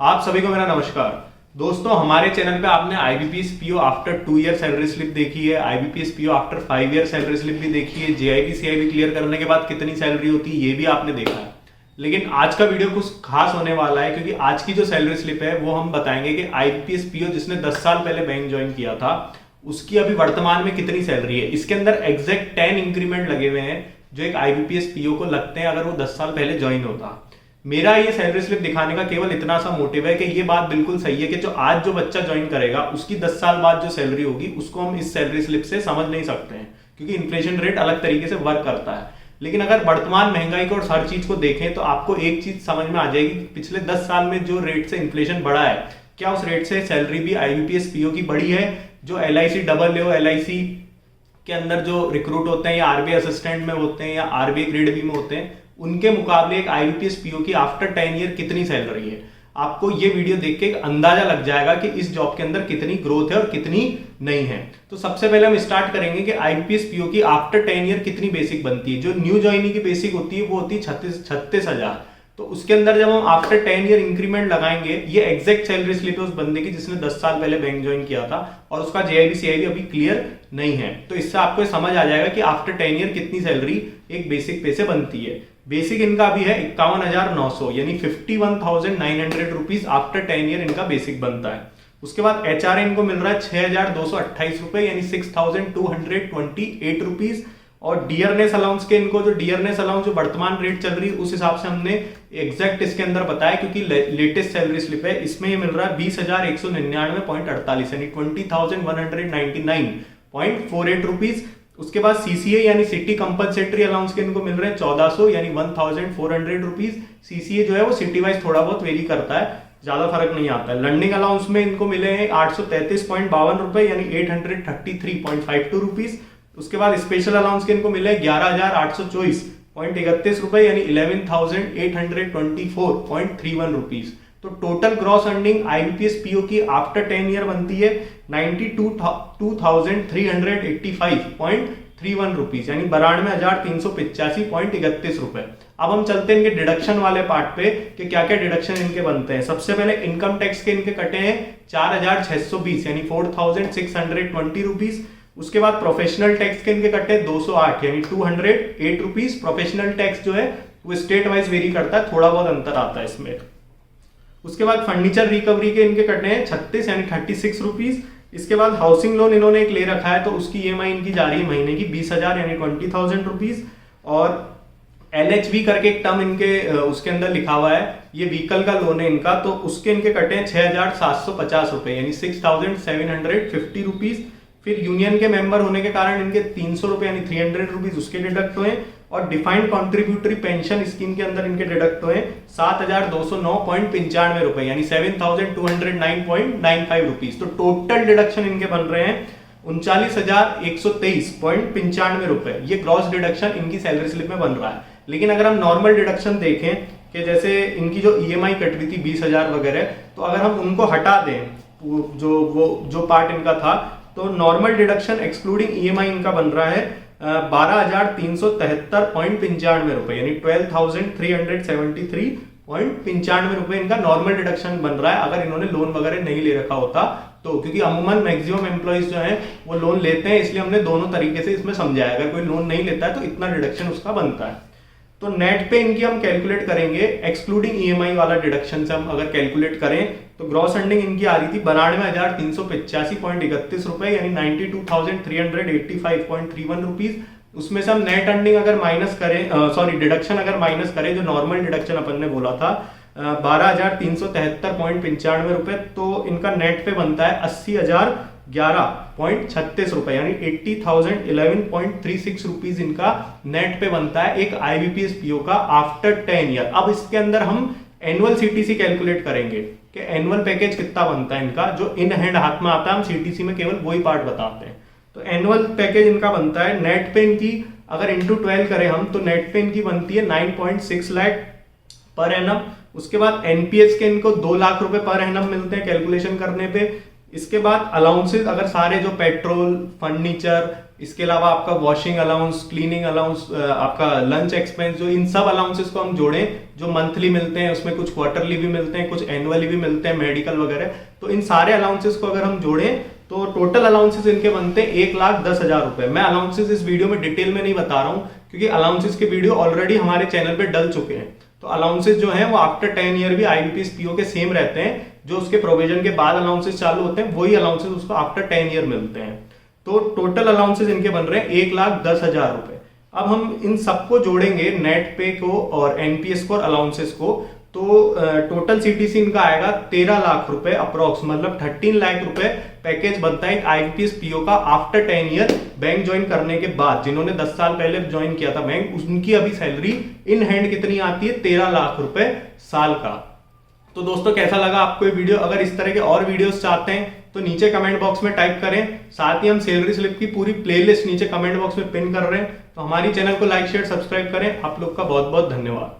आप सभी को मेरा नमस्कार। दोस्तों, हमारे चैनल पे आपने IBPS PO after 2 year salary slip देखी है, IBPS PO after 5 year salary slip भी देखी है, जेआईबी सीआईबी क्लियर करने के बाद कितनी सैलरी होती है ये भी आपने देखा है। लेकिन आज का वीडियो कुछ खास होने वाला है, क्योंकि आज की जो सैलरी स्लिप है वो हम बताएंगे कि आईबीपीएस पीओ जिसने 10 साल पहले बैंक ज्वाइन किया था उसकी अभी वर्तमान में कितनी सैलरी है। इसके अंदर एग्जैक्ट 10 इंक्रीमेंट लगे हुए हैं जो एक आईबीपीएस पीओ को लगते हैं अगर वो 10 साल पहले ज्वाइन होता। मेरा ये सैलरी स्लिप दिखाने का केवल इतना सा मोटिव है कि ये बात बिल्कुल सही है कि जो आज जो बच्चा ज्वाइन करेगा उसकी 10 साल बाद जो सैलरी होगी उसको हम इस सैलरी स्लिप से समझ नहीं सकते हैं, क्योंकि इन्फ्लेशन रेट अलग तरीके से वर्क करता है। लेकिन अगर वर्तमान महंगाई को और हर चीज को देखें तो आपको एक चीज समझ में आ जाएगी कि पिछले 10 साल में जो रेट से इन्फ्लेशन बढ़ा है, क्या उस रेट से सैलरी भी आईबीपीएस पीओ की बढ़ी है। जो एलआईसी डबल ए एलआईसी के अंदर जो रिक्रूट होते हैं या आरबीआई असिस्टेंट में होते हैं या आरबीआई ग्रेड बी में होते हैं, उनके मुकाबले एक आईबीपीएस पीओ की आफ्टर 10 ईयर कितनी सैलरी है। आपको ये वीडियो देख के एक अंदाजा लग जाएगा कि इस जॉब के अंदर कितनी ग्रोथ है और कितनी नहीं है। तो सबसे पहले हम स्टार्ट करेंगे कि आईबीपीएस पीओ की आफ्टर 10 ईयर कितनी बेसिक बनती है। जो न्यू ज्वाइनी की बेसिक होती है वो होती है 36,000। तो उसके अंदर जब हम आफ्टर 10 ईयर इंक्रीमेंट लगाएंगे, ये एग्जैक्ट सैलरी स्लिप है उस बंदे की जिसने 10 साल पहले बैंक ज्वाइन किया था और उसका जेआईबी सीआईबी अभी क्लियर नहीं है। तो इससे आपको समझ आ जाएगा कि आफ्टर 10 ईयर कितनी सैलरी एक बेसिक पे से बनती है। बेसिक इनका अभी है 51,900 यानी 51,900 रुपीज आफ्टर 10 ईयर इनका बेसिक बनता है। उसके बाद एचआर इनको मिल रहा है 6,228 रुपए यानी 6,228 रुपीज। और डियरनेस अलाउंस के इनको जो डियरनेस अलाउंस जो वर्तमान रेट चल रही है उस हिसाब से हमने एग्जैक्ट इसके अंदर बताया, क्योंकि लेटेस्ट सैलरी स्लिप है, इसमें ये मिल रहा है 20,199.48 यानी 20,199.48 रुपीज। उसके बाद सीसीए यानी सिटी कंपलसेटरी अलाउंस के इनको मिल रहे हैं 1400 यानी 1,400 रुपीज। सीसीए जो है वो सिटी वाइज थोड़ा बहुत वेरी करता है, ज्यादा फर्क नहीं आता है। लर्निंग अलाउंस में इनको मिले हैं 833.52 रुपए यानी 833.52 रुपीज। उसके बाद स्पेशल अलाउंस के इनको मिले 11,824.31 रुपए यानी 11,824.31 रुपीज। तो total gross earning IBPS PO की आफ्टर 10 ईयर बनती है 92,385.31 रुपीज यानी 92,385.31 रुपए। अब हम चलते हैं इनके डिडक्शन वाले पार्ट पे कि क्या क्या डिडक्शन इनके बनते हैं। सबसे पहले इनकम टैक्स के इनके कटे हैं 4,620 यानी 4,620 रुपीज। उसके बाद प्रोफेशनल टैक्स के इनके कटे 208 यानी 208 रुपीज। प्रोफेशनल टैक्स जो है वो स्टेट वाइज वेरी करता है, थोड़ा बहुत अंतर आता है इसमें। उसके बाद फर्नीचर रिकवरी के इनके कटे हैं 36 यानी 36 रुपीज। इसके बाद हाउसिंग लोन इन्होंने एक ले रखा है तो उसकी ईएमआई इनकी जा रही है महीने की 20,000 यानी 20,000 रुपीज। और एलएचवी करके एक टर्म इनके उसके अंदर लिखा हुआ है, ये व्हीकल का लोन है इनका, तो उसके इनके कटे हैं 6,750 रुपए यानी 6,750 रुपीज। फिर यूनियन के मेंबर होने के कारण इनके 300 रुपए यानी 300 रुपीज उसके डिडक्ट हुए। और डिफाइंड कॉन्ट्रीब्यूटरी पेंशन स्कीम के अंदर इनके डिडक्ट हुए 7,209.95 रुपए यानी 7,209.95 रुपीज। तो टोटल डिडक्शन इनके बन रहे हैं 39,123.95 रुपए। ये ग्रॉस डिडक्शन इनकी सैलरी स्लिप में बन रहा है। लेकिन अगर हम नॉर्मल डिडक्शन देखें कि जैसे इनकी जो ईएमआई कट रही थी 20,000 वगैरह, तो अगर हम उनको हटा दें जो पार्ट इनका था, तो नॉर्मल डिडक्शन एक्सक्लूडिंग ईएमआई इनका बन रहा है 12,373.95 रुपए यानी 12,373.95 रुपए इनका नॉर्मल डिडक्शन बन रहा है अगर इन्होंने लोन वगैरह नहीं ले रखा होता तो। क्योंकि अमूमन मैक्सिमम एम्प्लॉइज जो हैं वो लोन लेते हैं, इसलिए हमने दोनों तरीके से इसमें समझाया। अगर कोई लोन नहीं लेता है तो इतना डिडक्शन उसका बनता है। तो नेट पे इनकी हम कैलकुलेट करेंगे एक्सक्लूडिंग ईएमआई वाला डिडक्शन से हम अगर कैलकुलेट करें तो ग्रॉस अर्निंग इनकी आ रही थी 92,385.31 रुपए यानी 92,385.31 रुपीज। उसमें से हम नेट अर्निंग अगर माइनस करें डिडक्शन अगर माइनस करें, जो नॉर्मल डिडक्शन अपन ने बोला था 12,373.95 रुपए, तो इनका नेट पे बनता है 80,011.36 रुपए यानी 80,011.36 रुपीज इनका नेट पे बनता है एक आईबीपीएस पीओ का आफ्टर 10 ईयर। अब इसके अंदर हम एनुअल सीटीसी कैलकुलेट करेंगे कि एनुअल पैकेज कितना बनता है इनका, जो इन हैंड हाथ में आता है। हम सीटीसी में केवल वही पार्ट बताते हैं। तो एनुअल पैकेज इनका बनता है नेट पे इनकी अगर इंटू 12 करें हम तो नेट पे इनकी बनती है 9.6 लाख पर एनम। उसके बाद एनपीएस के इनको 2 लाख रुपए पर एनम मिलते हैं कैलकुलेशन करने पे। इसके बाद अलाउंसेस, अगर सारे जो पेट्रोल, फर्नीचर, इसके अलावा आपका वॉशिंग अलाउंस, क्लीनिंग अलाउंस, आपका लंच एक्सपेंस, जो इन सब अलाउंसेस को हम जोड़ें जो मंथली मिलते हैं, उसमें कुछ क्वार्टरली भी मिलते हैं, कुछ एनुअली भी मिलते हैं, मेडिकल वगैरह, तो इन सारे अलाउंसेस को अगर हम जोड़ें तो टोटल अलाउंसेस इनके बनते हैं 1,10,000 रुपए। मैं अलाउंसेस इस वीडियो में डिटेल में नहीं बता रहा हूं क्योंकि अलाउंसेस के वीडियो ऑलरेडी हमारे चैनल पे डल चुके हैं। तो अलाउंसेस जो है वो आफ्टर 10 ईयर भी आईबीपीएस पीओ के सेम रहते हैं, जो उसके प्रोविजन के बाद अलाउंसेस चालू होते हैं वही अलाउंसेस उसको आफ्टर 10 ईयर मिलते हैं। तो टोटल अलाउंसेस इनके बन रहे हैं 1,10,000 रुपए। अब हम इन सबको जोड़ेंगे, नेट पे को और एनपीएस को और अलाउंसेस को, तो टोटल सीटीसी इनका आएगा 13 लाख रुपए अप्रोक्स, मतलब 13 लाख रुपए पैकेज बनता है एक आईबीपीएस पीओ का आफ्टर 10 ईयर बैंक ज्वाइन करने के बाद। जिन्होंने 10 साल पहले ज्वाइन किया था बैंक, उनकी अभी सैलरी इन हैंड कितनी आती है, 13 लाख रुपए साल का। तो दोस्तों कैसा लगा आपको ये वीडियो? अगर इस तरह के और वीडियोस चाहते हैं तो नीचे कमेंट बॉक्स में टाइप करें। साथ ही हम सैलरी स्लिप की पूरी प्लेलिस्ट नीचे कमेंट बॉक्स में पिन कर रहे हैं, तो हमारी चैनल को लाइक शेयर सब्सक्राइब करें। आप लोग का बहुत बहुत धन्यवाद।